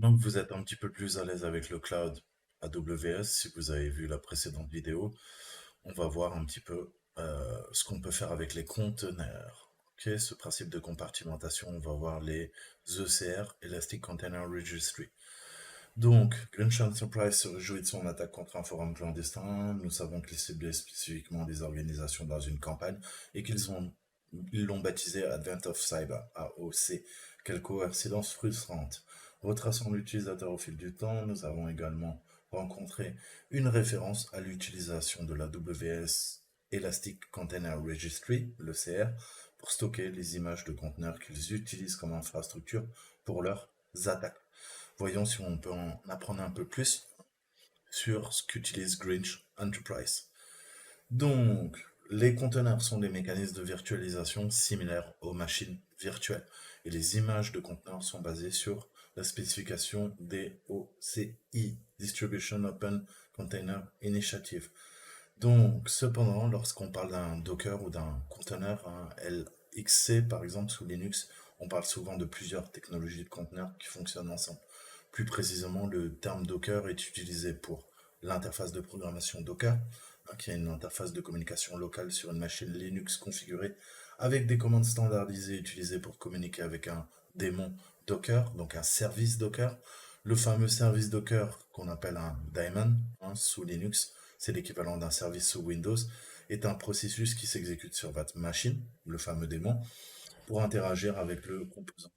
Donc, vous êtes un petit peu plus à l'aise avec le cloud AWS. Si vous avez vu la précédente vidéo, on va voir un petit peu ce qu'on peut faire avec les conteneurs. Ok, ce principe de compartimentation, on va voir les ECR, Elastic Container Registry. Donc, Greenwich Enterprise se réjouit de son attaque contre un forum clandestin. Nous savons qu'il ciblait spécifiquement des organisations dans une campagne et ils l'ont baptisé Advent of Cyber, AOC. Quelle coïncidence frustrante. Retraçant l'utilisateur au fil du temps, nous avons également rencontré une référence à l'utilisation de la WS Elastic Container Registry, le CR, pour stocker les images de conteneurs qu'ils utilisent comme infrastructure pour leurs attaques. Voyons si on peut en apprendre un peu plus sur ce qu'utilise Grinch Enterprise. Donc, les conteneurs sont des mécanismes de virtualisation similaires aux machines virtuelles et les images de conteneurs sont basées sur la spécification DOCI, Distribution Open Container Initiative. Donc, cependant, lorsqu'on parle d'un Docker ou d'un conteneur, un LXC par exemple sous Linux, on parle souvent de plusieurs technologies de conteneurs qui fonctionnent ensemble. Plus précisément, le terme Docker est utilisé pour l'interface de programmation Docker, qui est une interface de communication locale sur une machine Linux configurée avec des commandes standardisées utilisées pour communiquer avec un démon Docker, donc un service Docker. Le fameux service Docker qu'on appelle un daemon sous Linux, c'est l'équivalent d'un service sous Windows, est un processus qui s'exécute sur votre machine, le fameux démon, pour interagir avec le composant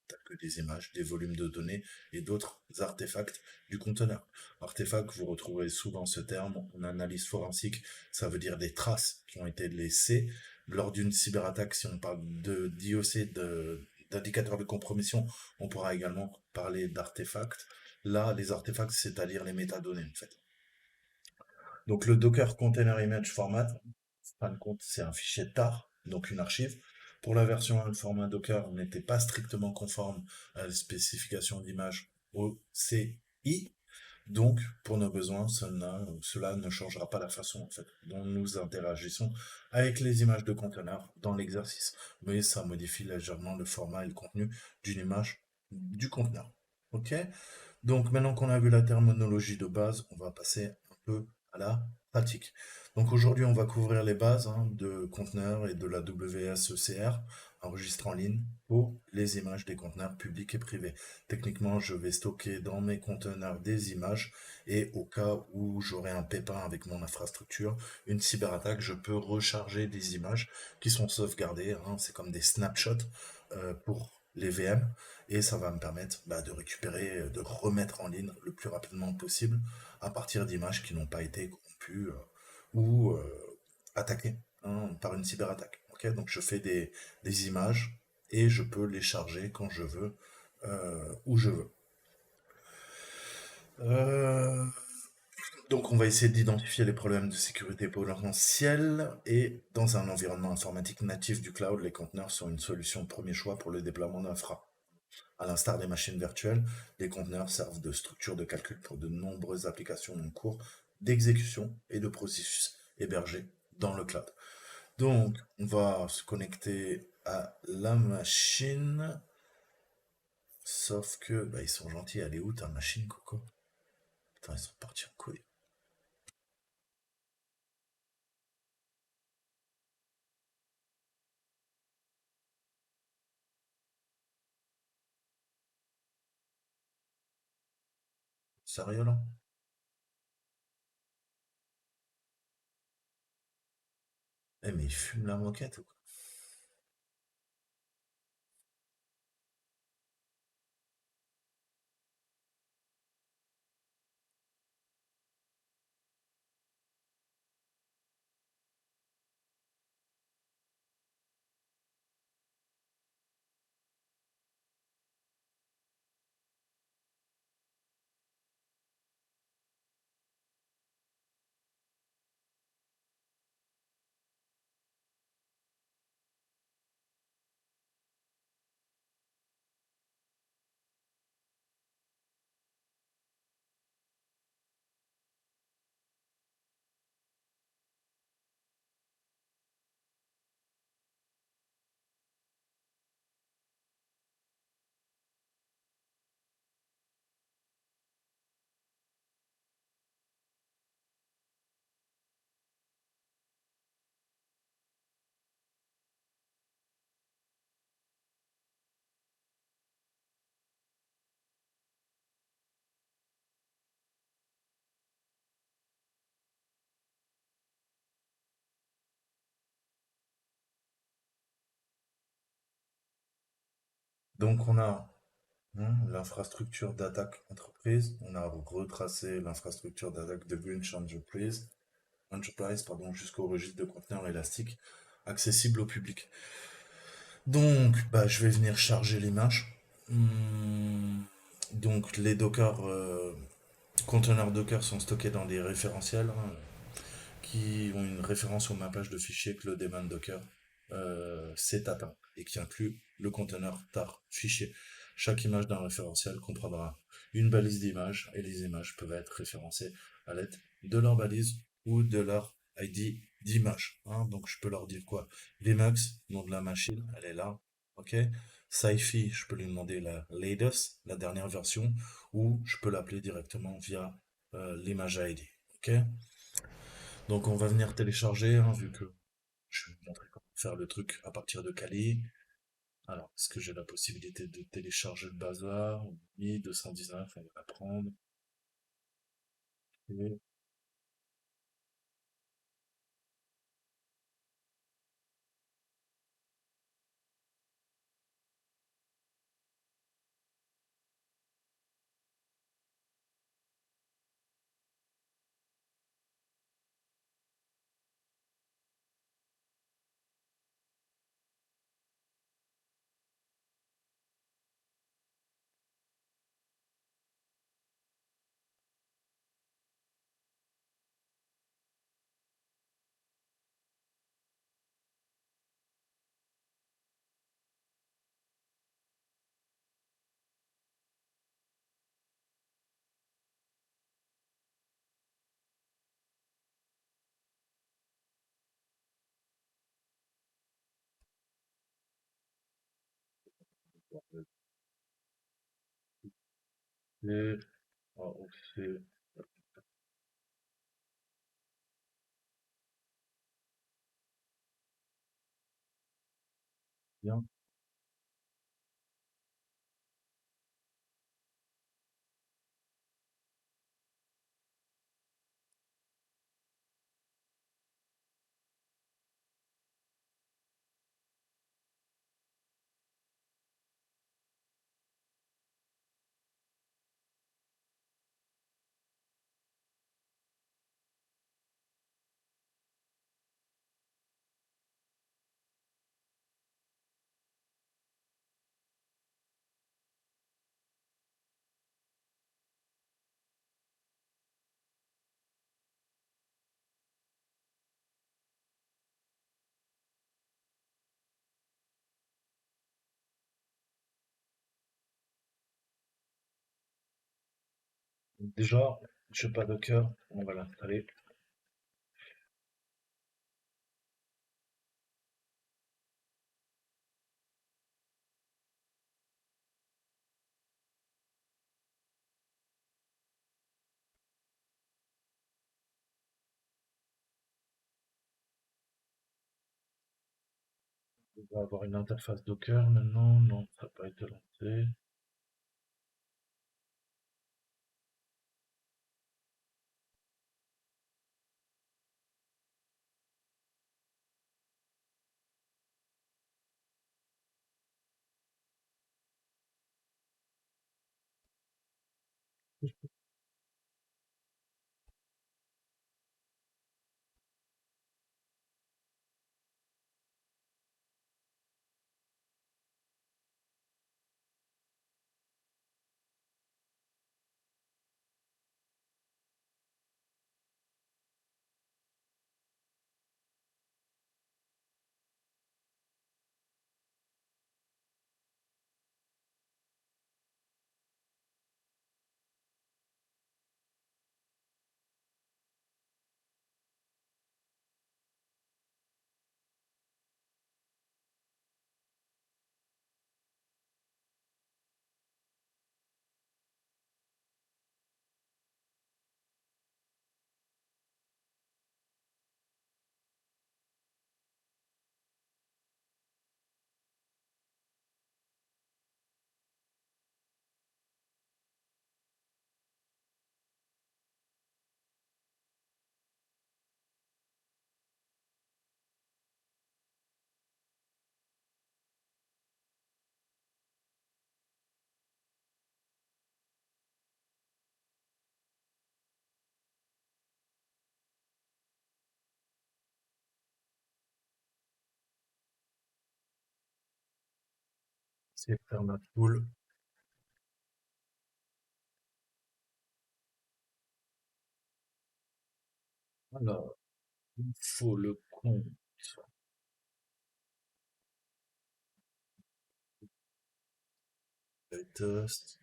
tels que des images, des volumes de données et d'autres artefacts du conteneur. Artefact, vous retrouverez souvent ce terme en analyse forensique, ça veut dire des traces qui ont été laissées lors d'une cyberattaque. Si on parle de d'IOC, d'indicateur de compromission, on pourra également parler d'artefacts. Là, les artefacts, c'est-à-dire les métadonnées, en fait. Donc le Docker Container Image Format, en fin de compte, c'est un fichier TAR, donc une archive. Pour la version 1, le format Docker n'était pas strictement conforme à la spécification d'image OCI. Donc, pour nos besoins, cela ne changera pas la façon en fait, dont nous interagissons avec les images de conteneurs dans l'exercice. Mais ça modifie légèrement le format et le contenu d'une image du conteneur. Ok? Donc maintenant qu'on a vu la terminologie de base, on va passer un peu à la pratique. Donc aujourd'hui, on va couvrir les bases de conteneurs et de la WSECR, enregistre en ligne pour les images des conteneurs publics et privés. Techniquement, je vais stocker dans mes conteneurs des images et au cas où j'aurai un pépin avec mon infrastructure, une cyberattaque, je peux recharger des images qui sont sauvegardées. C'est comme des snapshots pour les VM et ça va me permettre de récupérer, de remettre en ligne le plus rapidement possible à partir d'images qui n'ont pas été corrompues ou attaquées par une cyberattaque. Ok, donc je fais des images et je peux les charger quand je veux, où je veux. Euh, donc on va essayer d'identifier les problèmes de sécurité potentiels et dans un environnement informatique natif du cloud, les conteneurs sont une solution de premier choix pour le déploiement d'infra. À l'instar des machines virtuelles, les conteneurs servent de structure de calcul pour de nombreuses applications en cours d'exécution et de processus hébergés dans le cloud. Donc, on va se connecter à la machine, sauf que ils sont gentils. Elle est où ta machine, Coco? Putain, ils sont partis en couille. Sérieux là? Eh mais ils fument la moquette ou quoi? Donc on a l'infrastructure d'attaque entreprise, on a retracé l'infrastructure d'attaque de Greenwich Enterprise pardon, jusqu'au registre de conteneurs élastiques accessible au public. Donc, bah, je vais venir charger l'image. Donc, les Docker, conteneurs Docker sont stockés dans des référentiels qui ont une référence au mappage de fichiers que le daemon Docker s'est atteint et qui inclut le conteneur tar fichier. Chaque image d'un référentiel comprendra une balise d'image et les images peuvent être référencées à l'aide de leur balise ou de leur ID d'image. Donc je peux leur dire quoi? Linux, nom de la machine, elle est là. Ok. Sci-Fi, je peux lui demander la latest, la dernière version, ou je peux l'appeler directement via l'image ID. Ok. Donc on va venir télécharger, vu que je vais vous montrer comment faire le truc à partir de Kali. Alors, est-ce que j'ai la possibilité de télécharger le bazar? Oui, 219, on va la prendre. Et on fait bien. Déjà, je sais pas Docker, on va l'installer. On va avoir une interface Docker maintenant. Non, ça n'a pas été lancé. C'est faire ma poule. Alors, il faut le compte. Le toast.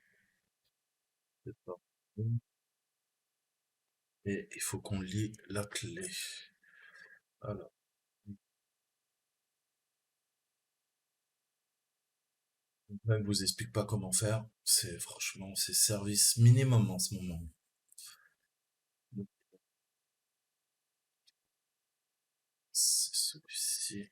C'est pas bon. Et il faut qu'on lie la clé. Alors, même vous explique pas comment faire. C'est franchement, c'est service minimum en ce moment. Donc, c'est celui-ci.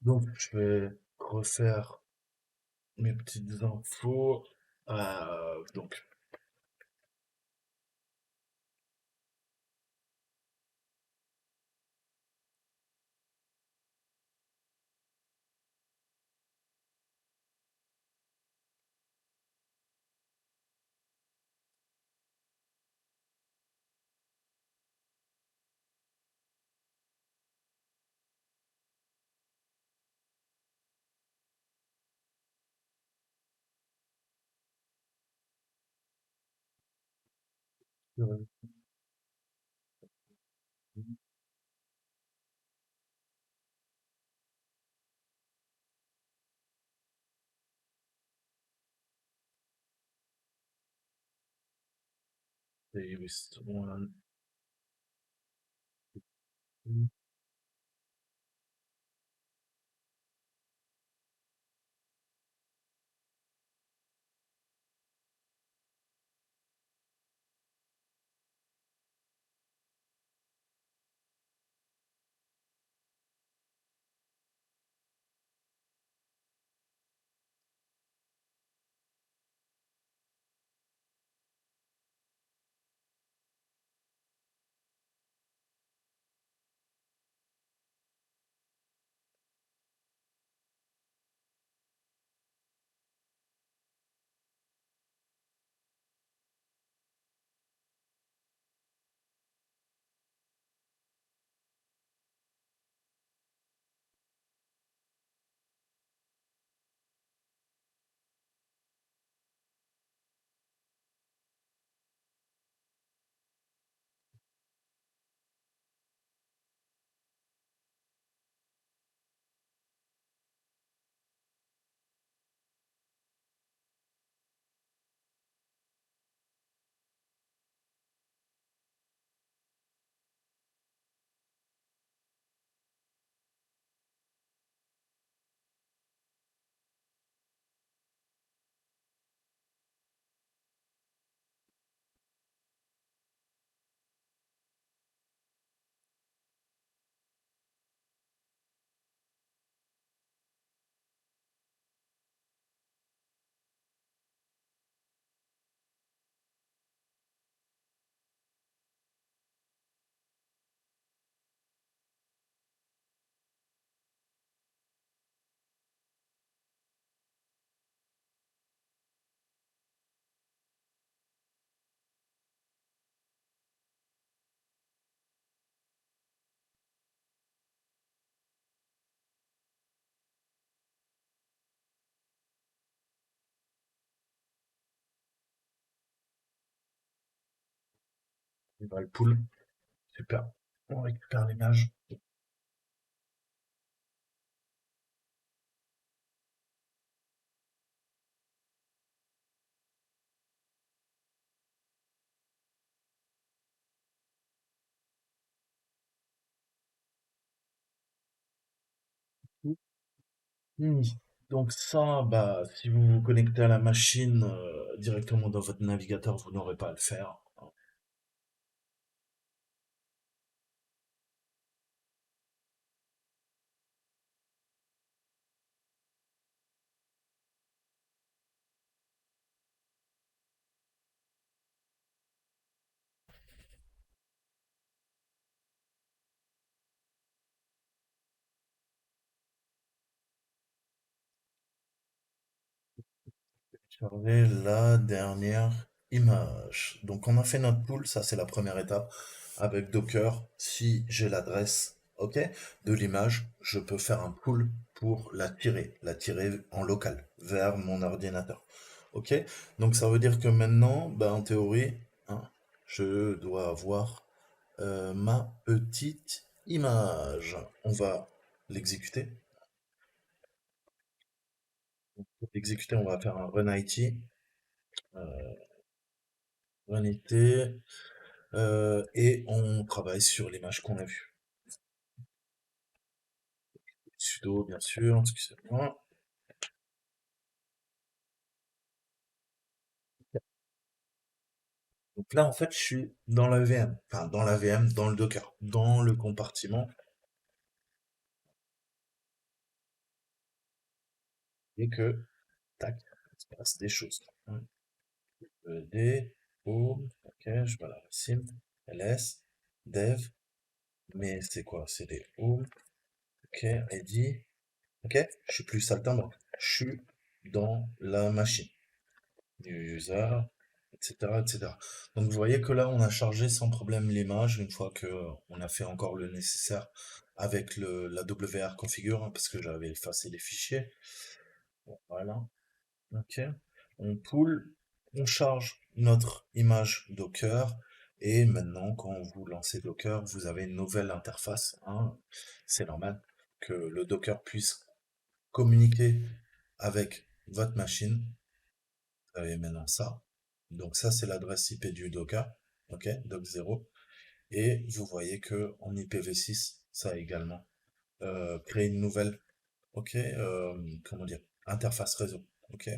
Donc, je vais refaire mes petites infos. Donc, Davis one. Il va le pool. Super. On récupère l'image. Hmm. Donc ça, bah, si vous vous connectez à la machine directement dans votre navigateur, vous n'aurez pas à le faire. Charger la dernière image. Donc on a fait notre pool, ça c'est la première étape. Avec Docker, si j'ai l'adresse, ok, de l'image, je peux faire un pool pour la tirer en local vers mon ordinateur. Ok, donc ça veut dire que maintenant, bah, en théorie, hein, je dois avoir ma petite image. On va l'exécuter. Pour l'exécuter, on va faire un run IT. Run IT. Et on travaille sur l'image qu'on a vue. Sudo, bien sûr, excusez-moi. Donc là, en fait, je suis dans la VM. Enfin, dans la VM, dans le Docker, dans le compartiment. Et que, tac, il se passe des choses. D, O, ok, je vais la sim, ls, dev, mais c'est quoi? C'est des O, ok, ID, ok, je suis plus saltimbanque. Je suis dans la machine. New user, etc., etc. Donc vous voyez que là, on a chargé sans problème l'image une fois que on a fait encore le nécessaire avec la WR configure, hein, parce que j'avais effacé les fichiers. Bon, voilà, ok. On pull, on charge notre image Docker, et maintenant, quand vous lancez Docker, vous avez une nouvelle interface, hein. C'est normal que le Docker puisse communiquer avec votre machine. Vous avez maintenant ça. Donc ça, c'est l'adresse IP du Docker. OK, doc 0. Et vous voyez que en IPv6, ça a également créé une nouvelle, OK, comment dire, interface réseau. OK.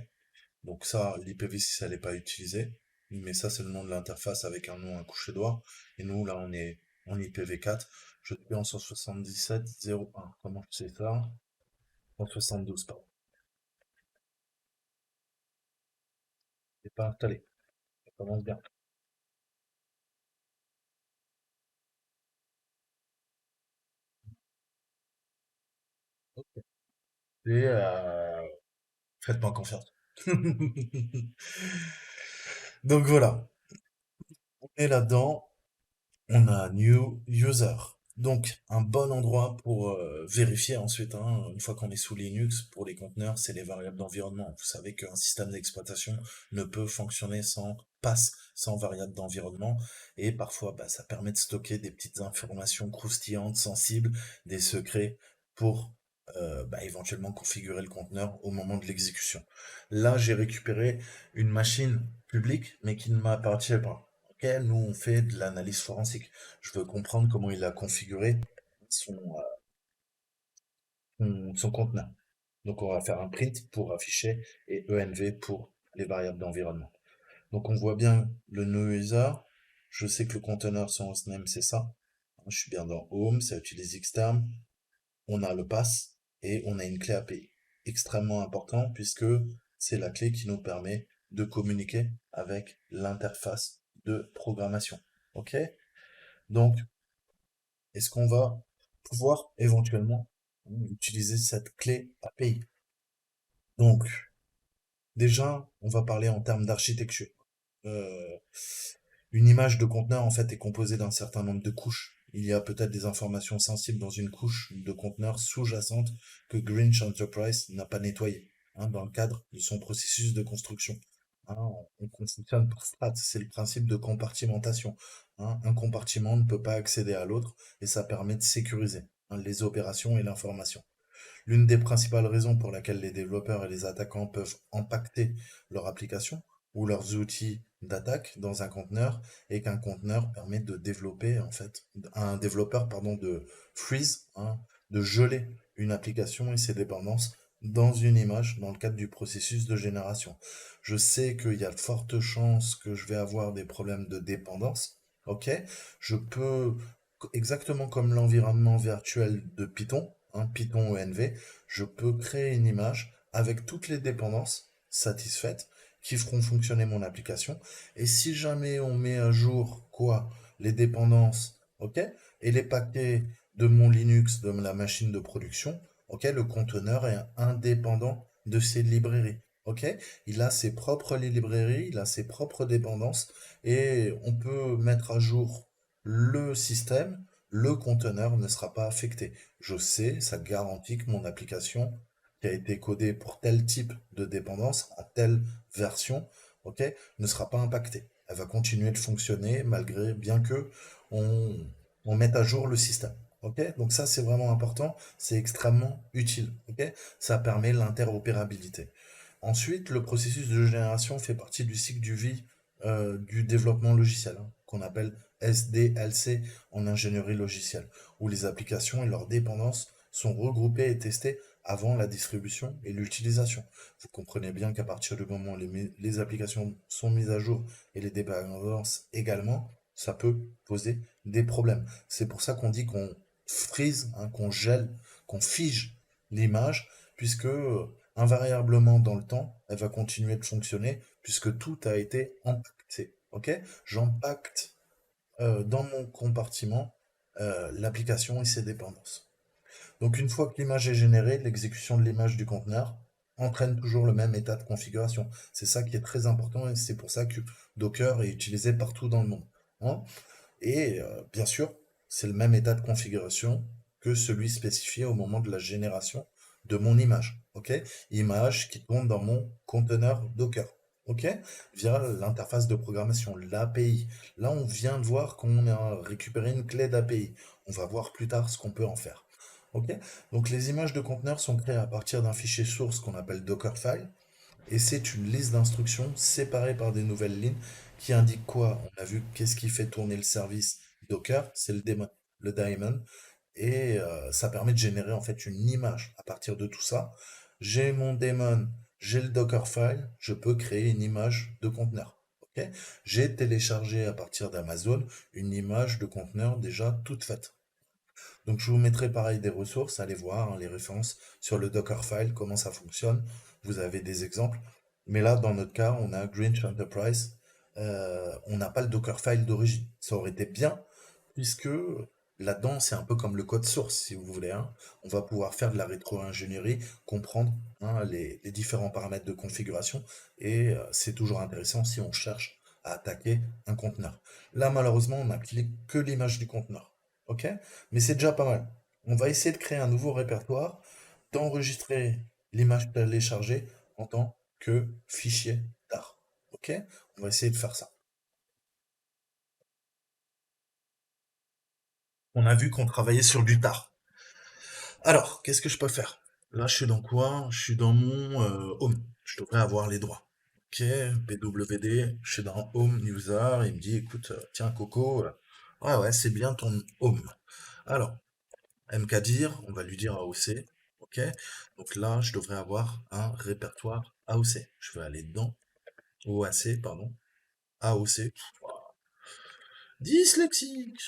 Donc ça, l'IPv6, elle n'est pas utilisée. Mais ça, c'est le nom de l'interface avec un nom, un coucher d'oie. Et nous, là, on est en IPv4. Je suis en 177.0.1. Comment je sais ça? 172, pardon. C'est pas installé. Ça commence bien. Et faites-moi confiance. Donc voilà, on est là-dedans, on a New User. Donc un bon endroit pour vérifier ensuite, hein, une fois qu'on est sous Linux, pour les conteneurs, c'est les variables d'environnement. Vous savez qu'un système d'exploitation ne peut fonctionner sans passe, sans variable d'environnement. Et parfois, bah, ça permet de stocker des petites informations croustillantes, sensibles, des secrets pour bah, éventuellement configurer le conteneur au moment de l'exécution. Là, j'ai récupéré une machine publique, mais qui ne m'appartient pas. Ok, nous, on fait de l'analyse forensique. Je veux comprendre comment il a configuré son, son conteneur. Donc, on va faire un print pour afficher et env pour les variables d'environnement. Donc, on voit bien le no user. Je sais que le conteneur, son hostname, c'est ça. Je suis bien dans home, ça utilise Xterm. On a le pass et on a une clé API. Extrêmement important puisque c'est la clé qui nous permet de communiquer avec l'interface de programmation. Ok? Donc, est-ce qu'on va pouvoir éventuellement utiliser cette clé API? Donc, déjà, on va parler en termes d'architecture. Euh, une image de conteneur, en fait, est composée d'un certain nombre de couches. Il y a peut-être des informations sensibles dans une couche de conteneur sous-jacente que Grinch Enterprise n'a pas nettoyée, hein, dans le cadre de son processus de construction. Hein, on fonctionne par strates, c'est le principe de compartimentation. Hein. Un compartiment ne peut pas accéder à l'autre et ça permet de sécuriser, hein, les opérations et l'information. L'une des principales raisons pour laquelle les développeurs et les attaquants peuvent impacter leur application ou leurs outils d'attaque dans un conteneur est qu'un conteneur permet de développer, en fait, un développeur, pardon, de freeze, hein, de geler une application et ses dépendances dans une image dans le cadre du processus de génération. Je sais qu'il y a de fortes chances que je vais avoir des problèmes de dépendance. Ok? Je peux, exactement comme l'environnement virtuel de Python, Python env, je peux créer une image avec toutes les dépendances satisfaites qui feront fonctionner mon application. Et si jamais on met à jour quoi? Les dépendances, ok? Et les paquets de mon Linux, de la machine de production, ok, le conteneur est indépendant de ses librairies. Ok, il a ses propres librairies, il a ses propres dépendances et on peut mettre à jour le système, le conteneur ne sera pas affecté. Je sais, ça garantit que mon application qui a été codée pour tel type de dépendance, à telle version, ok, ne sera pas impactée. Elle va continuer de fonctionner malgré, bien que on, on mette à jour le système. Ok, donc ça c'est vraiment important, c'est extrêmement utile. Ok, ça permet l'interopérabilité. Ensuite, le processus de génération fait partie du cycle du vie du développement logiciel, qu'on appelle SDLC en ingénierie logicielle, où les applications et leurs dépendances sont regroupées et testées avant la distribution et l'utilisation. Vous comprenez bien qu'à partir du moment où les applications sont mises à jour et les dépendances également, ça peut poser des problèmes. C'est pour ça qu'on dit qu'on freeze, qu'on gèle, qu'on fige l'image, puisque invariablement dans le temps, elle va continuer de fonctionner, puisque tout a été impacté. Ok? J'impacte dans mon compartiment l'application et ses dépendances. Donc une fois que l'image est générée, l'exécution de l'image du conteneur entraîne toujours le même état de configuration. C'est ça qui est très important et c'est pour ça que Docker est utilisé partout dans le monde. Hein. Et bien sûr, c'est le même état de configuration que celui spécifié au moment de la génération de mon image. Ok? Image qui tourne dans mon conteneur Docker. Ok? Via l'interface de programmation, l'API. Là, on vient de voir qu'on a récupéré une clé d'API. On va voir plus tard ce qu'on peut en faire. Ok? Donc, les images de conteneurs sont créées à partir d'un fichier source qu'on appelle Dockerfile. Et c'est une liste d'instructions séparée par des nouvelles lignes qui indiquent quoi? On a vu qu'est-ce qui fait tourner le service Docker, c'est le daemon, et ça permet de générer en fait une image à partir de tout ça. J'ai mon daemon, j'ai le Dockerfile, je peux créer une image de conteneur. Ok. J'ai téléchargé à partir d'Amazon une image de conteneur déjà toute faite. Donc je vous mettrai pareil des ressources, allez voir les références sur le Dockerfile, comment ça fonctionne. Vous avez des exemples. Mais là, dans notre cas, on a Grinch Enterprise. On n'a pas le Dockerfile d'origine. Ça aurait été bien, puisque là-dedans, c'est un peu comme le code source, si vous voulez. On va pouvoir faire de la rétro-ingénierie, comprendre les différents paramètres de configuration. Et c'est toujours intéressant si on cherche à attaquer un conteneur. Là, malheureusement, on n'a que l'image du conteneur. OK? Mais c'est déjà pas mal. On va essayer de créer un nouveau répertoire, d'enregistrer l'image téléchargée en tant que fichier tar. OK? On va essayer de faire ça. On a vu qu'on travaillait sur du tar. Alors, qu'est-ce que je peux faire? Là, je suis dans quoi? Je suis dans mon home. Je devrais avoir les droits. Ok, BWD, je suis dans Home User. Il me dit, écoute, tiens, Coco, ouais, ouais, c'est bien ton home. Alors, MKDIR, on va lui dire AOC. Ok, donc là, je devrais avoir un répertoire AOC. Je vais aller dedans. OAC, pardon. AOC. Dyslexique.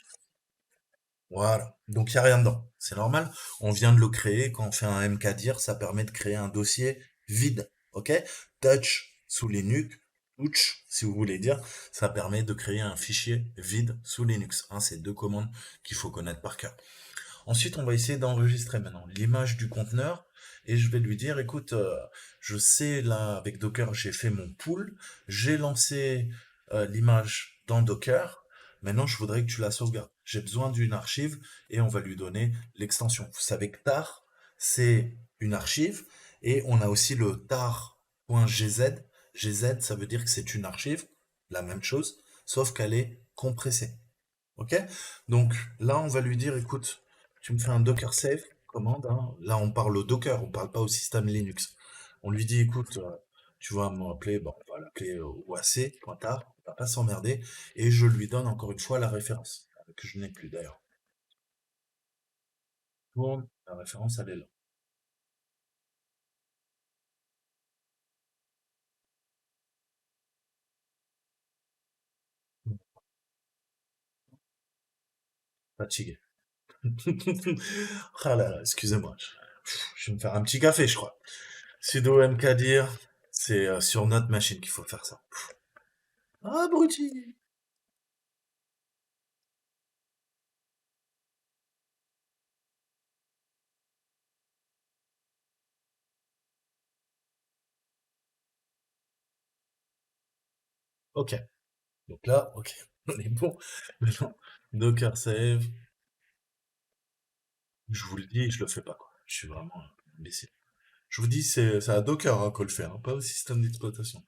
Voilà. Donc, il n'y a rien dedans. C'est normal. On vient de le créer. Quand on fait un mkdir, ça permet de créer un dossier vide. OK? Touch sous Linux. Touch, si vous voulez dire. Ça permet de créer un fichier vide sous Linux. C'est deux commandes qu'il faut connaître par cœur. Ensuite, on va essayer d'enregistrer maintenant l'image du conteneur. Et je vais lui dire, écoute, je sais là, avec Docker, j'ai fait mon pool. J'ai lancé l'image dans Docker. Maintenant, je voudrais que tu la sauvegardes. J'ai besoin d'une archive et on va lui donner l'extension. Vous savez que tar, c'est une archive et on a aussi le tar.gz. GZ, ça veut dire que c'est une archive, la même chose, sauf qu'elle est compressée. Ok? Donc là, on va lui dire, écoute, tu me fais un Docker save, commande. Là, on parle au Docker, on parle pas au système Linux. On lui dit, écoute, tu vas m'appeler, bon, on va l'appeler OAC.tar, on va pas s'emmerder, et je lui donne encore une fois la référence, que je n'ai plus d'ailleurs. Tourne, la référence, elle est là. Fatigué. Ah là là, excusez-moi. Je vais me faire un petit café, je crois. Sudo mkdir, c'est sur notre machine qu'il faut faire ça. Ah, abruti! Ok. Donc là, ok. On est bon. Maintenant, Docker save. Je vous le dis, je le fais pas, quoi. Je suis vraiment un imbécile. Je vous dis, c'est à Docker hein, qu'on le fait, hein, pas au système d'exploitation.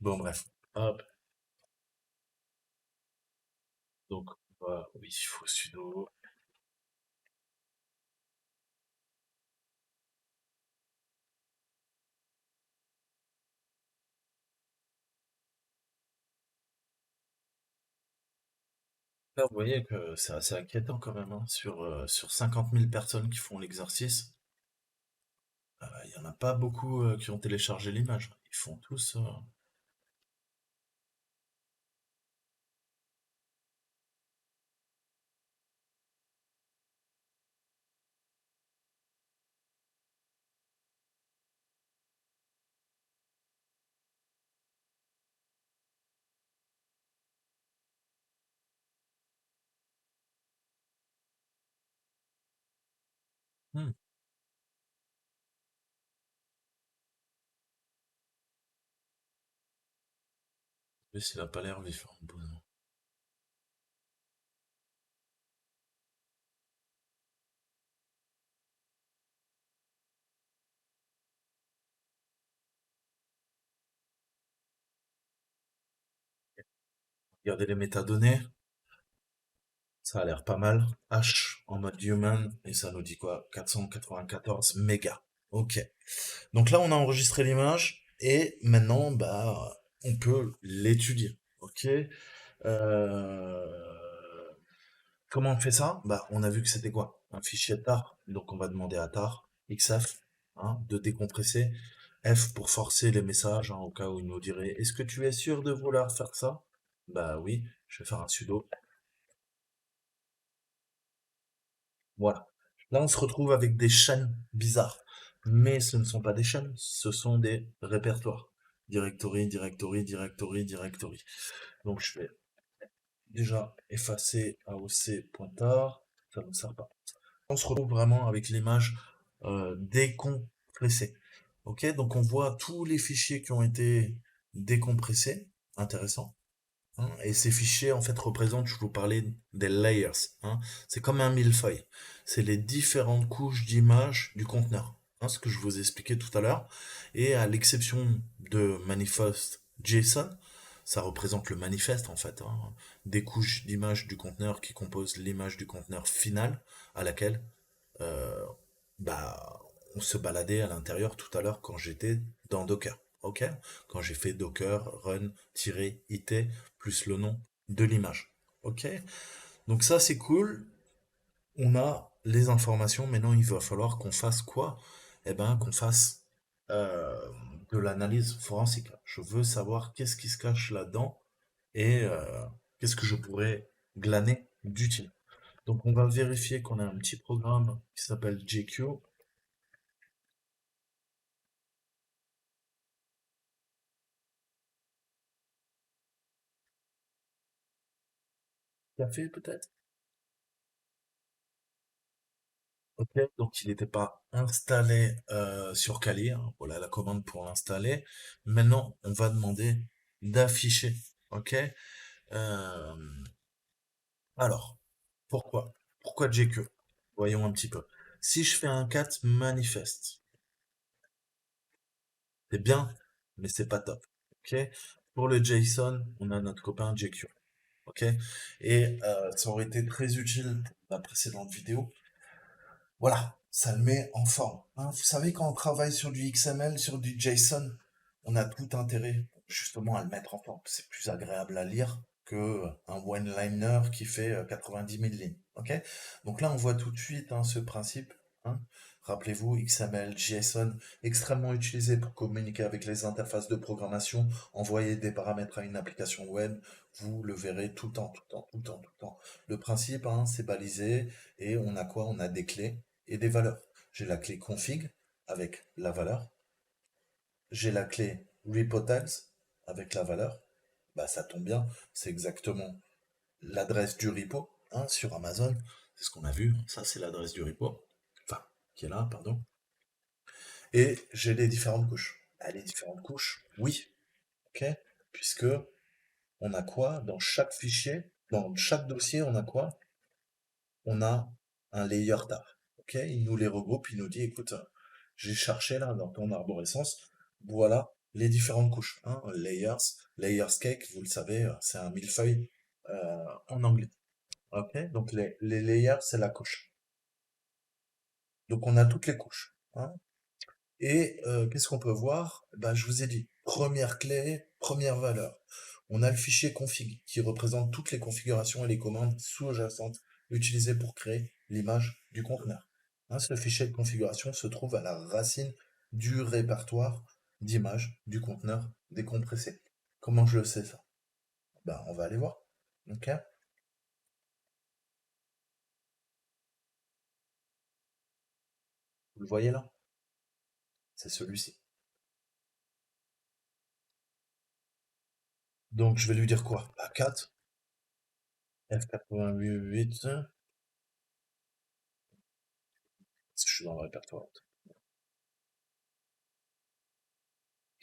Bon, bref. Hop. Donc, oui, il faut sudo. Là, vous voyez que c'est assez inquiétant quand même, hein. Sur 50 000 personnes qui font l'exercice, il y en a pas beaucoup qui ont téléchargé l'image. Ils font tous. Hmm, mais il a pas l'air vif, hein, bon. Regardez les métadonnées, ça a l'air pas mal. H en mode human, et ça nous dit quoi? 494 mégas. Ok. Donc là, on a enregistré l'image, et maintenant, bah, on peut l'étudier. Ok. Euh, Comment on fait ça? Bah, on a vu que c'était quoi? Un fichier tar. Donc on va demander à tar, xf, hein, de décompresser. F pour forcer les messages, hein, au cas où il nous dirait est-ce que tu es sûr de vouloir faire ça? Bah oui, je vais faire un sudo. Voilà. Là, on se retrouve avec des chaînes bizarres. Mais ce ne sont pas des chaînes, ce sont des répertoires. Directory, directory, directory, directory. Donc je vais déjà effacer AOC.tar. Ça ne sert pas. On se retrouve vraiment avec l'image décompressée. Ok, donc on voit tous les fichiers qui ont été décompressés. Intéressant. Hein. Et ces fichiers, en fait, représentent, je vous parlais des layers. Hein. C'est comme un millefeuille. C'est les différentes couches d'images du conteneur. Hein, ce que je vous ai expliqué tout à l'heure. Et à l'exception de manifest JSON, ça représente le manifeste, en fait, hein, des couches d'images du conteneur qui composent l'image du conteneur final à laquelle euh, bah, on se baladait à l'intérieur tout à l'heure quand j'étais dans Docker. Ok? Quand j'ai fait Docker run-it plus le nom de l'image. Ok? Donc ça c'est cool. On a les informations. Maintenant il va falloir qu'on fasse quoi? Eh ben qu'on fasse euh, de l'analyse forensique. Je veux savoir qu'est-ce qui se cache là-dedans et qu'est-ce que je pourrais glaner d'utile. Donc on va vérifier qu'on a un petit programme qui s'appelle JQ. Café peut-être? Ok, donc il n'était pas installé sur Kali, hein. Voilà la commande pour l'installer. Maintenant, on va demander d'afficher. Ok? Euh, alors, pourquoi? Pourquoi JQ? Voyons un petit peu. Si je fais un cat manifeste, c'est bien, mais c'est pas top. Ok? Pour le JSON, on a notre copain JQ. Ok? Et ça aurait été très utile pour la précédente vidéo. Voilà, ça le met en forme. Hein. Vous savez, quand on travaille sur du XML, sur du JSON, on a tout intérêt justement à le mettre en forme. C'est plus agréable à lire que un one-liner qui fait 90 000 lignes. Ok? Donc là, on voit tout de suite hein, ce principe. hein. Rappelez-vous, XML, JSON, extrêmement utilisé pour communiquer avec les interfaces de programmation, envoyer des paramètres à une application web, vous le verrez tout le temps, tout le temps, tout le temps, tout le temps. Le principe, hein, c'est balisé et on a quoi? On a des clés et des valeurs. J'ai la clé config avec la valeur, j'ai la clé repo tags avec la valeur. Bah, ça tombe bien, c'est exactement l'adresse du repo, hein, sur Amazon. C'est ce qu'on a vu, ça c'est l'adresse du repo, enfin, qui est là, pardon. Et j'ai les différentes couches. Ah, les différentes couches, oui, ok, puisque on a quoi dans chaque fichier, dans chaque dossier, on a quoi? On a un layer tar, ok? Il nous les regroupe, il nous dit, écoute, j'ai cherché là dans ton arborescence, voilà les différentes couches, hein, layers cake, vous le savez, c'est un millefeuille en anglais, ok? Donc les layers, c'est la couche. Donc on a toutes les couches, hein. Et qu'est-ce qu'on peut voir? Ben, je vous ai dit, première clé, première valeur. On a le fichier config qui représente toutes les configurations et les commandes sous-jacentes utilisées pour créer l'image du conteneur. Hein, ce fichier de configuration se trouve à la racine du répertoire d'images du conteneur décompressé. Comment je le sais ça? Ben, on va aller voir. Ok? Vous le voyez là? C'est celui-ci. Donc je vais lui dire quoi? A4, F88, si je suis dans le répertoire.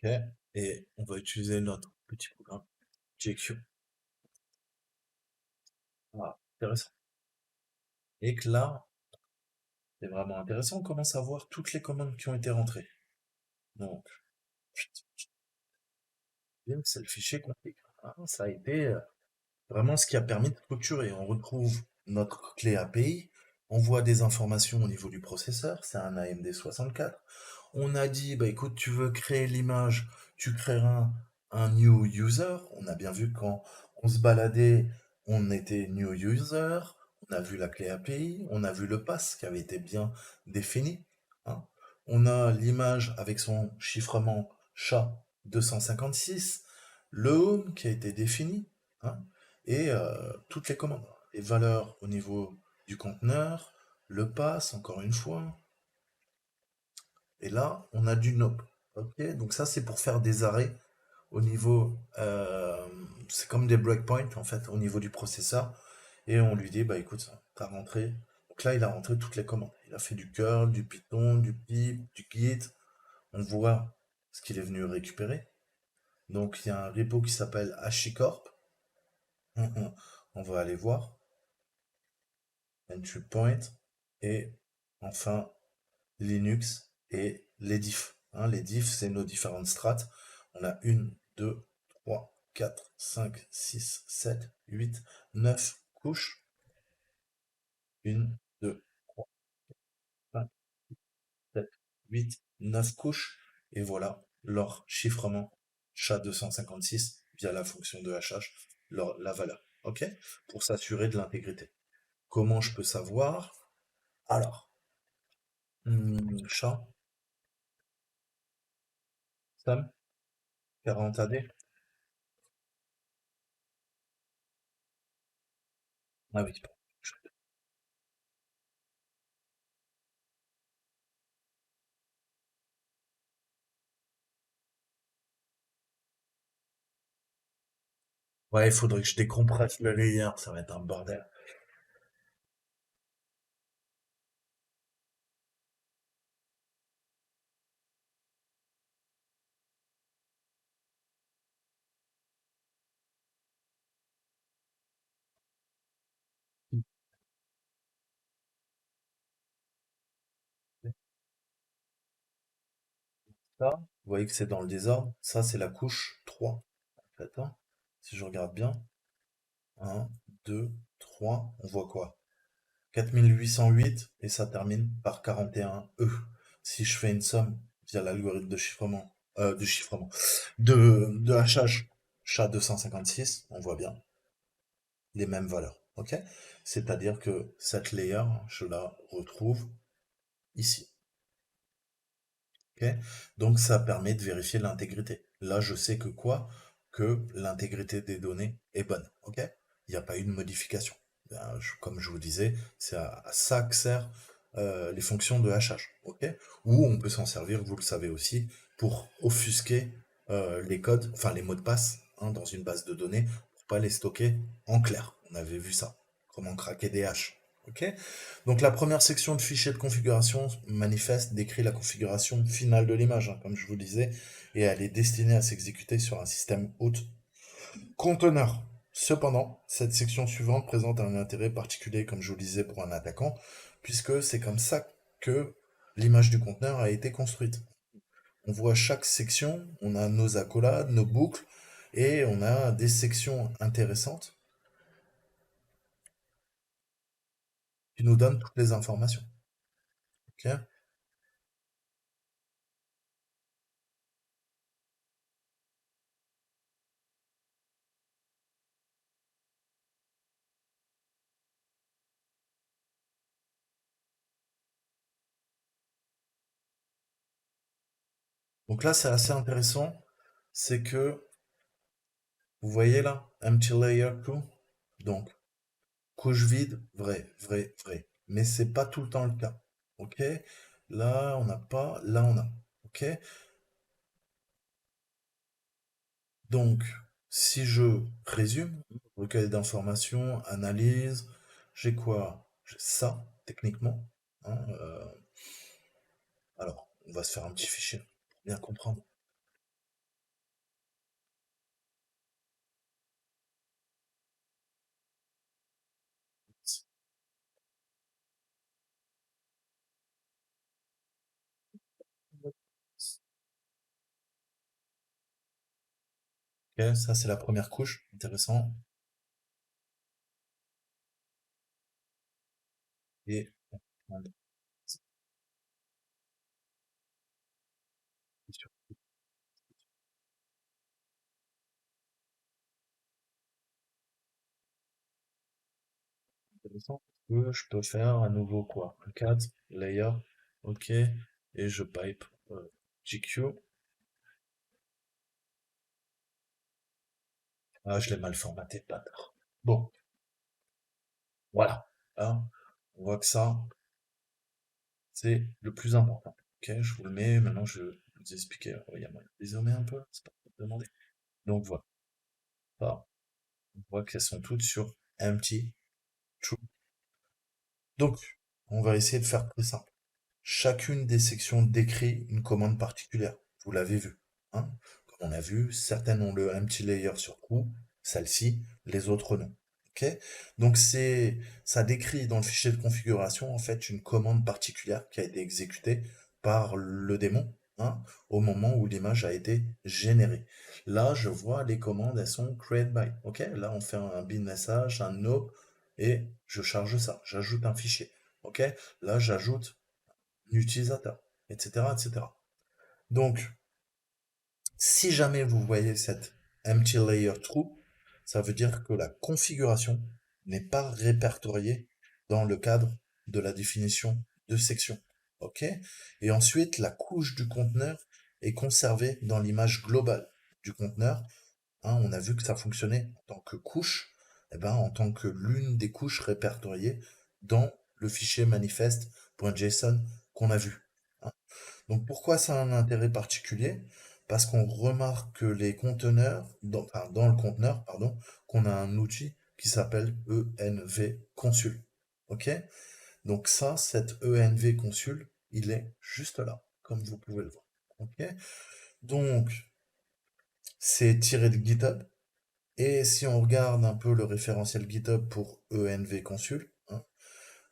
Ok. Et on va utiliser notre petit programme GQ. Ah, intéressant. Et que là, c'est vraiment intéressant, on commence à voir toutes les commandes qui ont été rentrées. Donc, c'est le fichier config. Ah, ça a été vraiment ce qui a permis de structurer. On retrouve notre clé API, on voit des informations au niveau du processeur, c'est un AMD 64. On a dit, bah écoute, tu veux créer l'image, tu créeras un new user. On a bien vu quand on se baladait, on était new user. On a vu la clé API, on a vu le pass qui avait été bien défini, hein. On a l'image avec son chiffrement SHA-256, le home qui a été défini, hein, et toutes les commandes. Les valeurs au niveau du conteneur, le pass, encore une fois, et là, on a du nope. Ok, donc ça, c'est pour faire des arrêts au niveau. C'est comme des breakpoints, en fait, au niveau du processeur. Et on lui dit, bah écoute, t'as rentré. Donc là, il a rentré toutes les commandes. Il a fait du curl, du Python, du pip, du git. On voit ce qu'il est venu récupérer. Donc il y a un repo qui s'appelle HashiCorp. On va aller voir. Entry point. Et enfin, Linux et les diffs, hein. Les diffs, c'est nos différentes strates. On a 1, 2, 3, 4, 5, 6, 7, 8, 9 couches. 1, 2, 3, 5, 7, 8, 9 couches. Et voilà leur chiffrement SHA-256 via la fonction de hashage, la valeur. OK? Pour s'assurer de l'intégrité. Comment je peux savoir? Alors, SHA, SAM, 40 AD. Ah oui, ouais, il faudrait que je décompresse le layer, ça va être un bordel. Ça, vous voyez que c'est dans le désordre. Ça, c'est la couche 3. En fait, hein. Si je regarde bien, un, 2, 3, on voit quoi? 4808 et ça termine par 41E. Si je fais une somme via l'algorithme de hachage SHA-256, on voit bien les mêmes valeurs. Ok? C'est-à-dire que cette layer, je la retrouve ici. Ok. Donc ça permet de vérifier l'intégrité. Là, je sais que quoi? Que l'intégrité des données est bonne. Ok. Il n'y a pas eu de modification. Ben, comme je vous disais, c'est à ça que servent les fonctions de hachage. Ok. Ou on peut s'en servir, vous le savez aussi, pour offusquer les codes, enfin les mots de passe hein, dans une base de données pour pas les stocker en clair. On avait vu ça. Comment craquer des hashes. Ok. Donc la première section de fichier de configuration manifeste décrit la configuration finale de l'image, hein, comme je vous disais, et elle est destinée à s'exécuter sur un système hôte conteneur. Cependant, cette section suivante présente un intérêt particulier, comme je vous le disais, pour un attaquant, puisque c'est comme ça que l'image du conteneur a été construite. On voit chaque section, on a nos accolades, nos boucles, et on a des sections intéressantes qui nous donnent toutes les informations. Ok. Donc là, c'est assez intéressant, c'est que vous voyez là, empty layer true. Donc, couche vide, vrai, vrai, vrai. Mais c'est pas tout le temps le cas. Ok? Là, on n'a pas, là, on a. Ok? Donc, si je résume, recueil d'informations, analyse, j'ai quoi? J'ai ça, techniquement. Hein, alors, on va se faire un petit fichier pour bien comprendre. Ok, ça, c'est la première couche. Intéressant. Et on est sur intéressant. Je peux faire à nouveau quoi? Un 4, layer, ok, et je pipe GQ. Ah, je l'ai mal formaté, bâtard. Bon, voilà. Hein, on voit que ça, c'est le plus important. Ok, je vous le mets, maintenant je vais vous expliquer. Il y a moyen de dézoomer un peu, c'est pas pour demander. Donc voilà, ça, on voit qu'elles sont toutes sur empty true. Donc, on va essayer de faire plus simple. Chacune des sections décrit une commande particulière. Vous l'avez vu. Hein. Comme on a vu, certaines ont le empty layer sur true, celles-ci, les autres non. Ok. Donc ça décrit dans le fichier de configuration en fait une commande particulière qui a été exécutée par le démon hein, au moment où l'image a été générée. Là, je vois les commandes, elles sont create by. Ok. Là, on fait un bin message, un no, et je charge ça. J'ajoute un fichier. Ok. Là, j'ajoute l'utilisateur, etc., etc. Donc, si jamais vous voyez cette empty layer true, ça veut dire que la configuration n'est pas répertoriée dans le cadre de la définition de section. OK? Et ensuite, la couche du conteneur est conservée dans l'image globale du conteneur. Hein, on a vu que ça fonctionnait en tant que couche, et ben, en tant que l'une des couches répertoriées dans le fichier manifest.json qu'on a vu. Hein. Donc pourquoi ça a un intérêt particulier? Parce qu'on remarque que les conteneurs, enfin, dans le conteneur, pardon, qu'on a un outil qui s'appelle env-consul. Ok? Donc ça, cet env-consul, il est juste là, comme vous pouvez le voir. Ok? Donc, c'est tiré de GitHub. Et si on regarde un peu le référentiel GitHub pour env-consul, hein,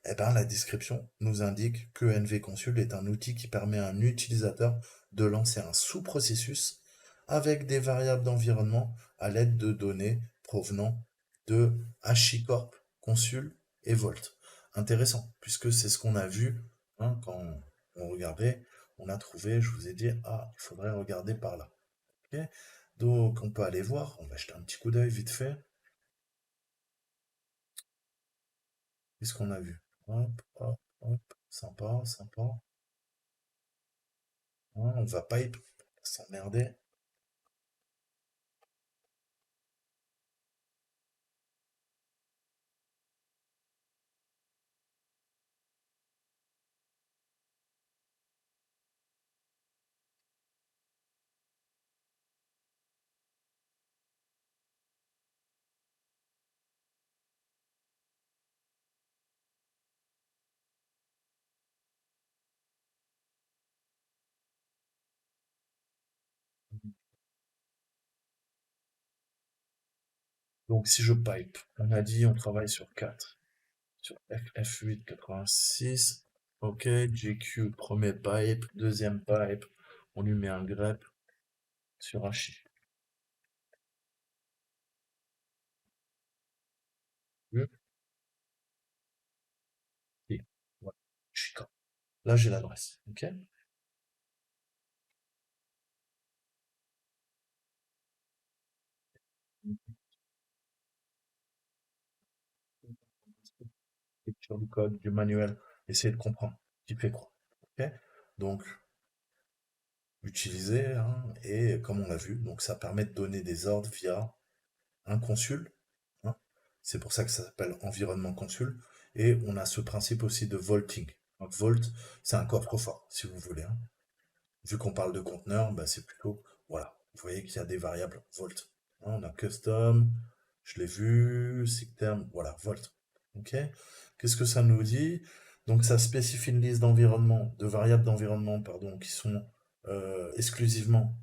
eh ben, la description nous indique que env-consul est un outil qui permet à un utilisateur de lancer un sous-processus avec des variables d'environnement à l'aide de données provenant de HashiCorp, Consul et Volt. Intéressant, puisque c'est ce qu'on a vu hein, quand on regardait, on a trouvé, je vous ai dit, ah, il faudrait regarder par là. Ok. Donc on peut aller voir, on va jeter un petit coup d'œil vite fait. Qu'est-ce qu'on a vu? Hop, hop, hop, sympa, sympa. Hein, on va pipe, s'emmerder. Donc si je pipe, on a dit on travaille sur 4. Sur F8 86. Ok, GQ, premier pipe, deuxième pipe, on lui met un grep sur Hachi. Ok. Voilà. Chica. Là j'ai l'adresse. Ok. Lecture du code, du manuel, essayer de comprendre qui fait quoi. Ok. Donc utiliser, hein, et comme on l'a vu, donc ça permet de donner des ordres via un consul, hein. C'est pour ça que ça s'appelle environnement consul. Et on a ce principe aussi de vaulting. Donc volt, c'est un coffre-fort, si vous voulez, hein. Vu qu'on parle de conteneur, bah, c'est plutôt, voilà, vous voyez qu'il y a des variables volt. Hein, on a custom, je l'ai vu, system, voilà, volt. Ok. Qu'est-ce que ça nous dit? Donc ça spécifie une liste d'environnement, de variables d'environnement, pardon, qui sont exclusivement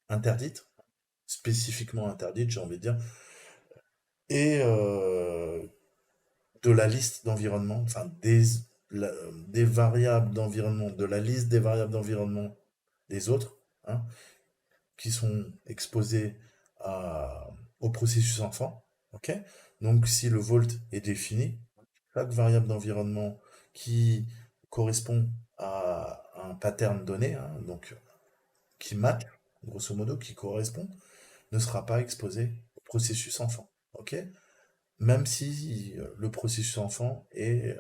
interdites, spécifiquement interdites, j'ai envie de dire, et de la liste d'environnement, enfin des variables d'environnement, de la liste des variables d'environnement des autres, hein, qui sont exposées au processus enfant. Ok. Donc si le volt est défini, chaque variable d'environnement qui correspond à un pattern donné, hein, donc qui match, grosso modo, qui correspond, ne sera pas exposé au processus enfant. Ok. Même si le processus enfant est,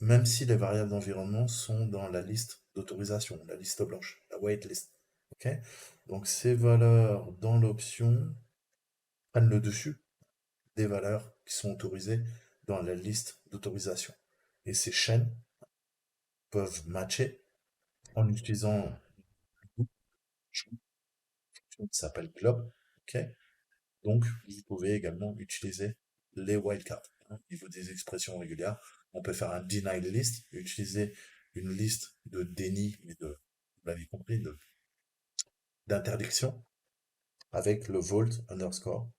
même si les variables d'environnement sont dans la liste d'autorisation, la liste blanche, la waitlist. Ok. Donc ces valeurs dans l'option prennent le dessus des valeurs qui sont autorisées dans la liste d'autorisation. Et ces chaînes peuvent matcher en utilisant une fonction qui s'appelle globe. Ok. Donc, vous pouvez également utiliser les wildcards. Au niveau des expressions régulières, on peut faire un deny list, utiliser une liste de déni, mais de, vous l'avez compris, d'interdiction, avec le vault underscore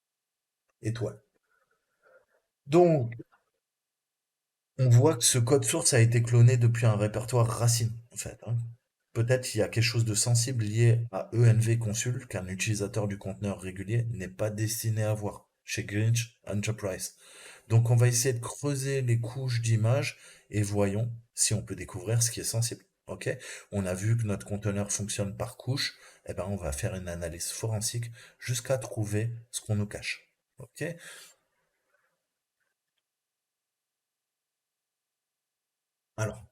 étoile. Donc, on voit que ce code source a été cloné depuis un répertoire racine, en fait, hein. Peut-être qu'il y a quelque chose de sensible lié à env consul qu'un utilisateur du conteneur régulier n'est pas destiné à voir chez Grinch Enterprise. Donc on va essayer de creuser les couches d'images et voyons si on peut découvrir ce qui est sensible. Ok. On a vu que notre conteneur fonctionne par couche. Eh ben on va faire une analyse forensique jusqu'à trouver ce qu'on nous cache. Ok. Alors,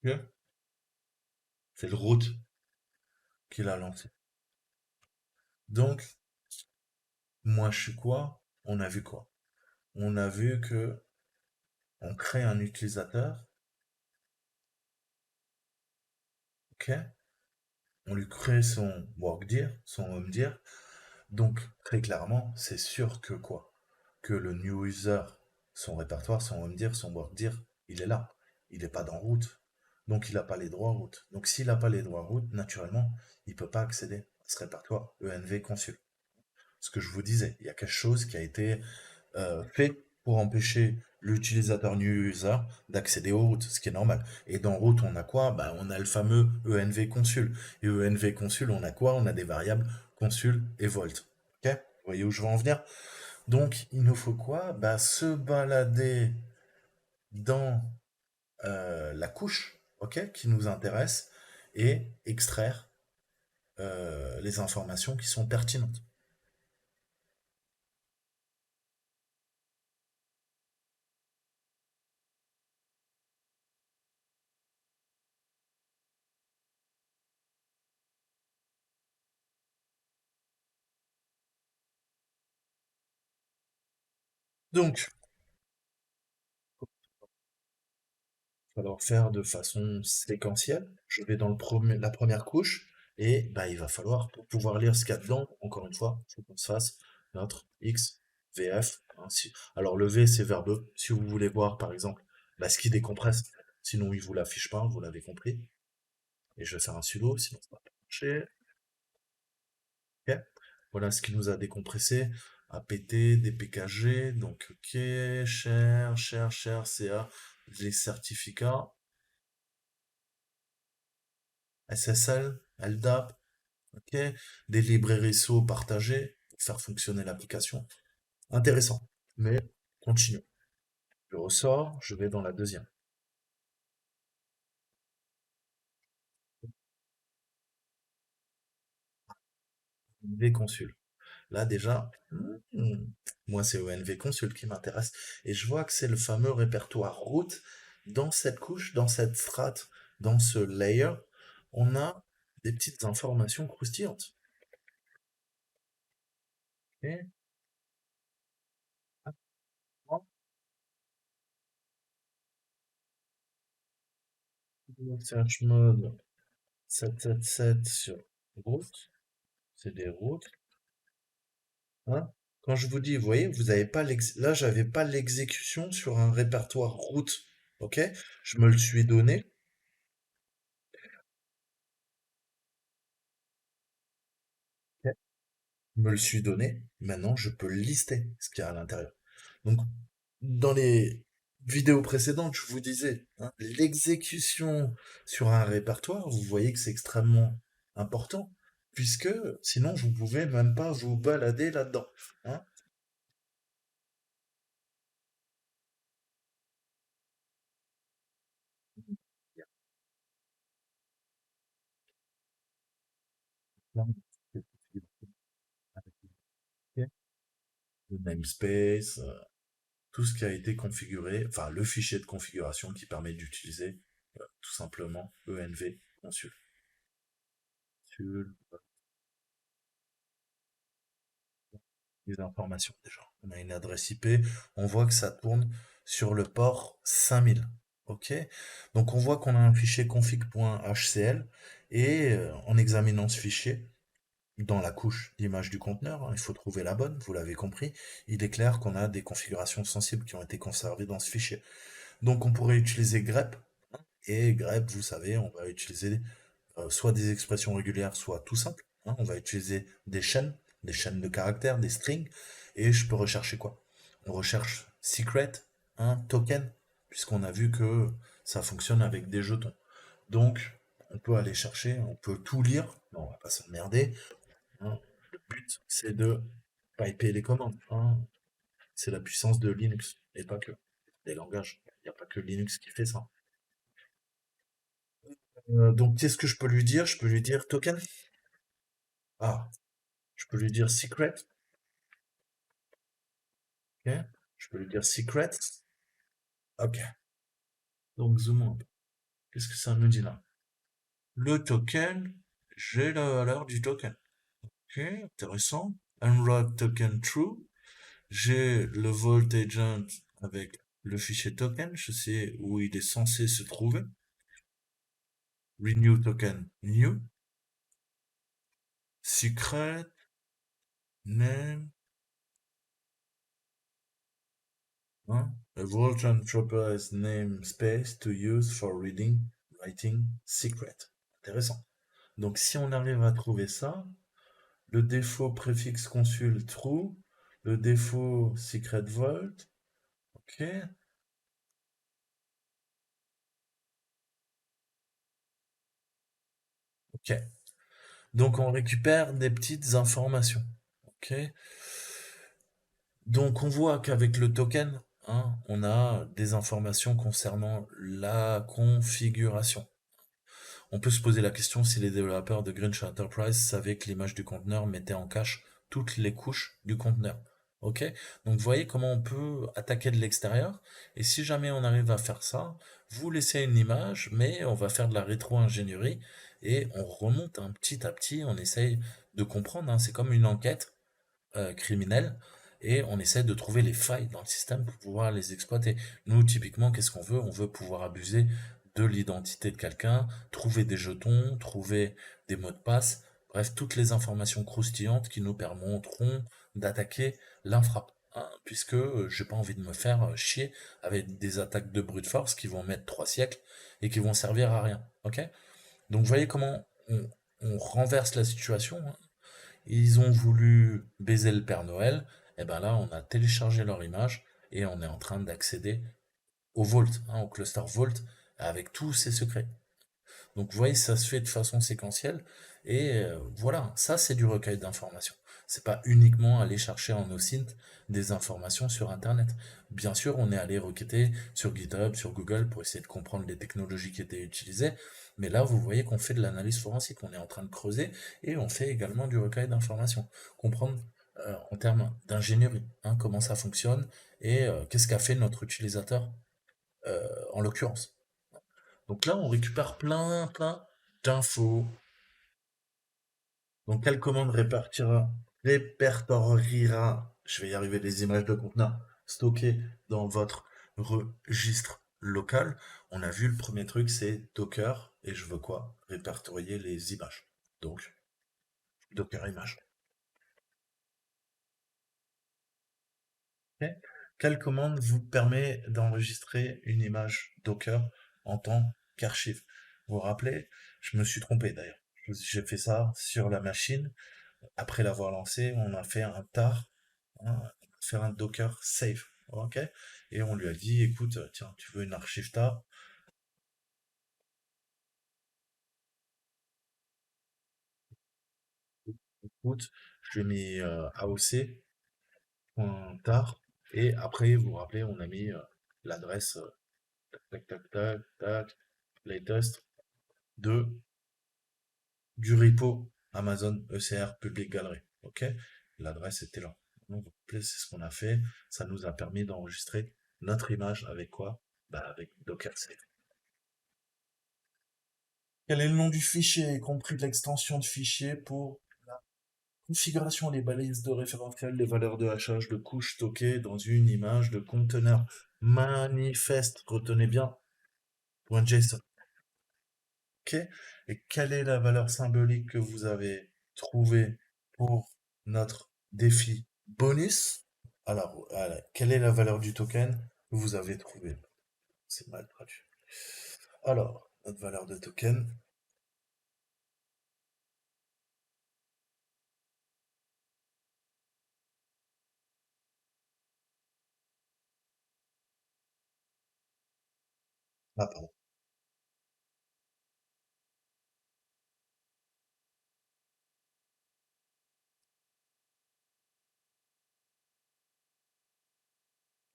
ok, c'est le route qui l'a lancé. Donc, moi je suis quoi? On a vu quoi? On a vu que on crée un utilisateur, ok? On lui crée son workdir, son homedir. Donc, très clairement, c'est sûr que quoi? Que le new user, son répertoire, son homedir, son workdir, il est là. Il n'est pas dans route. Donc, il n'a pas les droits route. Donc, s'il n'a pas les droits route, naturellement, il ne peut pas accéder à ce répertoire env consul. Ce que je vous disais, il y a quelque chose qui a été fait pour empêcher l'utilisateur new user d'accéder aux routes, ce qui est normal. Et dans route, on a quoi? Bah, on a le fameux env consul. Et env consul, on a quoi? On a des variables consul et volt. Ok. Vous voyez où je veux en venir? Donc, il nous faut quoi? Bah, se balader dans la couche, ok, qui nous intéresse et extraire les informations qui sont pertinentes. Donc, il va falloir faire de façon séquentielle. Je vais dans la première couche et bah, il va falloir, pour pouvoir lire ce qu'il y a dedans, encore une fois, il faut qu'on se fasse notre X, VF. Hein, alors le V, c'est verbeux. Si vous voulez voir, par exemple, bah, ce qui décompresse, sinon il vous l'affiche pas, vous l'avez compris. Et je vais faire un sudo, sinon ça va pas marcher. Ok. Voilà ce qui nous a décompressé. APT, DPKG, donc ok, share, CA, les certificats, SSL, LDAP, ok, des librairies SO partagées pour faire fonctionner l'application. Intéressant, mais continuons. Je ressors, je vais dans la deuxième. vConsul. Là déjà, moi c'est envconsul qui m'intéresse. Et je vois que c'est le fameux répertoire route. Dans cette couche, dans cette strate, dans ce layer, on a des petites informations croustillantes. Ok. Search mode 777 sur route, c'est des routes. Hein. Quand je vous dis, vous voyez, vous avez pas là, j'avais pas l'exécution sur un répertoire route. Ok? Je me le suis donné. Me le suis donné, maintenant je peux lister ce qu'il y a à l'intérieur. Donc, dans les vidéos précédentes, je vous disais, hein, l'exécution sur un répertoire, vous voyez que c'est extrêmement important, puisque sinon vous pouvez même pas vous balader là-dedans. Hein. Il y a plein de petites configurations avec le namespace, tout ce qui a été configuré, enfin le fichier de configuration qui permet d'utiliser tout simplement env consul. Les informations déjà. On a une adresse IP, on voit que ça tourne sur le port 5000. OK? Donc on voit qu'on a un fichier config.hcl et en examinant ce fichier, dans la couche d'image du conteneur, hein, il faut trouver la bonne, vous l'avez compris, il est clair qu'on a des configurations sensibles qui ont été conservées dans ce fichier. Donc on pourrait utiliser grep, et grep, vous savez, on va utiliser soit des expressions régulières, soit tout simple. Hein. On va utiliser des chaînes de caractères, des strings, et je peux rechercher quoi? On recherche secret, un token, puisqu'on a vu que ça fonctionne avec des jetons. Donc, on peut aller chercher, on peut tout lire, non, on va pas s'emmerder. Hein. Le but, c'est de piper les commandes. Hein. C'est la puissance de Linux, et pas que des langages. Il n'y a pas que Linux qui fait ça. Donc, qu'est-ce que je peux lui dire? Je peux lui dire token. Ah, je peux lui dire secret. Ok. Je peux lui dire secret. Ok. Donc, zoom un peu. Qu'est-ce que ça me dit là? Le token, j'ai la valeur du token. Ok, intéressant. Unwrap token true. J'ai le vault agent avec le fichier token. Je sais où il est censé se trouver. Renew token new. Secret name. Hein? A vault enterprise namespace to use for reading, writing, secret. Intéressant. Donc si on arrive à trouver ça, le défaut préfixe consul true, le défaut secret vault, ok, ok. Donc on récupère des petites informations, ok. Donc on voit qu'avec le token, hein, on a des informations concernant la configuration. On peut se poser la question si les développeurs de Greench Enterprise savaient que l'image du conteneur mettait en cache toutes les couches du conteneur. Ok? Donc vous voyez comment on peut attaquer de l'extérieur. Et si jamais on arrive à faire ça, vous laissez une image, mais on va faire de la rétro-ingénierie et on remonte un petit à petit, on essaye de comprendre. Hein. C'est comme une enquête criminelle et on essaie de trouver les failles dans le système pour pouvoir les exploiter. Nous, typiquement, qu'est-ce qu'on veut? On veut pouvoir abuser de l'identité de quelqu'un, trouver des jetons, trouver des mots de passe, bref, toutes les informations croustillantes qui nous permettront d'attaquer l'infra. Hein, puisque j'ai pas envie de me faire chier avec des attaques de brute force qui vont mettre 3 siècles et qui vont servir à rien. Ok? Donc vous voyez comment on renverse la situation. Hein. Ils ont voulu baiser le Père Noël, et ben là on a téléchargé leur image et on est en train d'accéder au Vault, hein, au cluster Vault, avec tous ses secrets. Donc vous voyez, ça se fait de façon séquentielle, et voilà, ça c'est du recueil d'informations. C'est pas uniquement aller chercher en OSINT des informations sur Internet. Bien sûr, on est allé requêter sur GitHub, sur Google pour essayer de comprendre les technologies qui étaient utilisées, mais là vous voyez qu'on fait de l'analyse forensique, on est en train de creuser, et on fait également du recueil d'informations. Comprendre en termes d'ingénierie, hein, comment ça fonctionne, et qu'est-ce qu'a fait notre utilisateur en l'occurrence. Donc là, on récupère plein d'infos. Donc, quelle commande répertoriera, je vais y arriver, les images de conteneurs stockées dans votre registre local? On a vu le premier truc, c'est Docker, et je veux quoi? Répertorier les images. Donc, Docker image. Ok. Quelle commande vous permet d'enregistrer une image Docker en tant qu'archive? Vous vous rappelez, je me suis trompé d'ailleurs. J'ai fait ça sur la machine. Après l'avoir lancé, on a fait un tar, hein, faire un Docker save, ok? Et on lui a dit, écoute, tiens, tu veux une archive tar? Écoute, je lui ai mis AOC, tar, et après, vous vous rappelez, on a mis l'adresse, tac, tac, tac, tac, latest, de du repo Amazon ECR Public Gallery. Ok? L'adresse était là. Donc, c'est ce qu'on a fait. Ça nous a permis d'enregistrer notre image avec quoi? Bah, avec Docker Save. Quel est le nom du fichier, y compris de l'extension de fichier pour la configuration, les balises de référentiel, les valeurs de hachage de couches stockées dans une image de conteneur manifeste. Retenez bien, .json. Ok. Et quelle est la valeur symbolique que vous avez trouvée pour notre défi bonus? Alors, voilà, quelle est la valeur du token que vous avez trouvé? C'est mal traduit. Alors, notre valeur de token. Ah, pardon.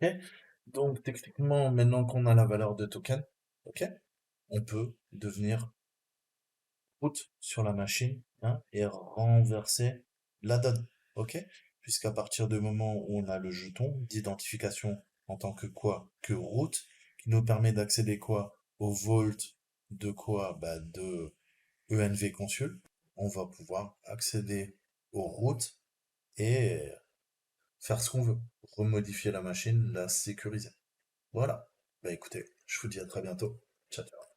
Ok. Donc, techniquement, maintenant qu'on a la valeur de token, ok, on peut devenir route sur la machine, hein, et renverser la donne. Ok? Puisqu'à partir du moment où on a le jeton d'identification en tant que quoi? Que route, qui nous permet d'accéder quoi? Au vault de quoi? Bah, de ENV Consul, on va pouvoir accéder aux routes et faire ce qu'on veut. Remodifier la machine, la sécuriser. Voilà. Bah écoutez, je vous dis à très bientôt. Ciao, ciao.